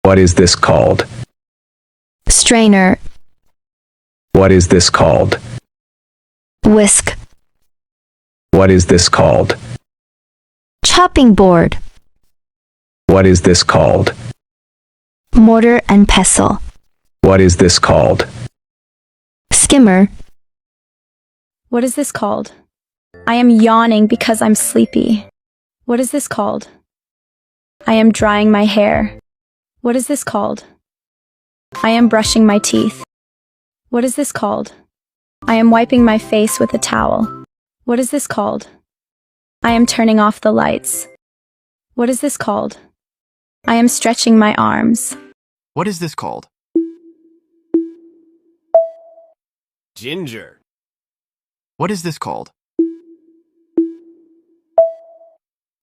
What is this called? Strainer. What is this called? Whisk. What is this called? Chopping board. What is this called? Mortar and pestle. What is this called? Skimmer. What is this called? I am yawning because I'm sleepy. What is this called? I am drying my hair. What is this called? I am brushing my teeth. What is this called? I am wiping my face with a towel. What is this called? I am turning off the lights. What is this called? I am stretching my arms. What is this called? Ginger. What is this called?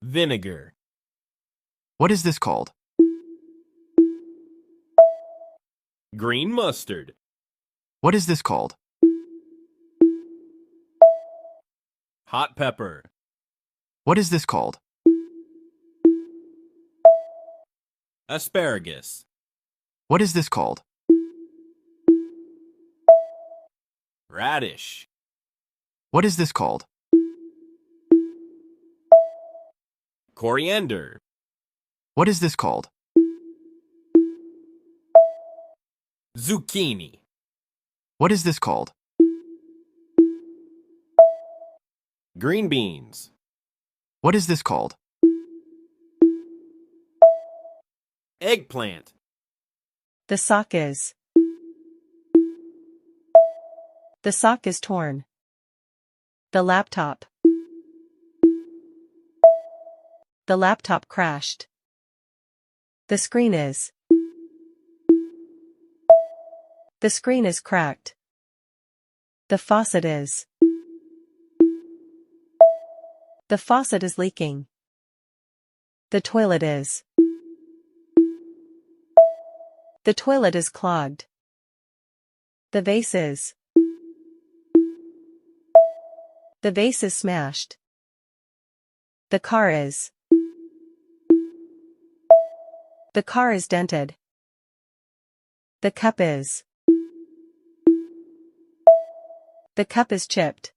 Vinegar. What is this called? Green mustard. What is this called? Hot pepper. What is this called? Asparagus. What is this called? Radish. What is this called? Coriander. What is this called? Zucchini. What is this called? Green beans. What is this called? Eggplant. The sock is. The sock is torn. The laptop. The laptop crashed. The screen is. The screen is cracked. The faucet is. The faucet is leaking. The toilet is. The toilet is clogged. The vase is. The vase is smashed. The car is. The car is dented. The cup is. The cup is chipped.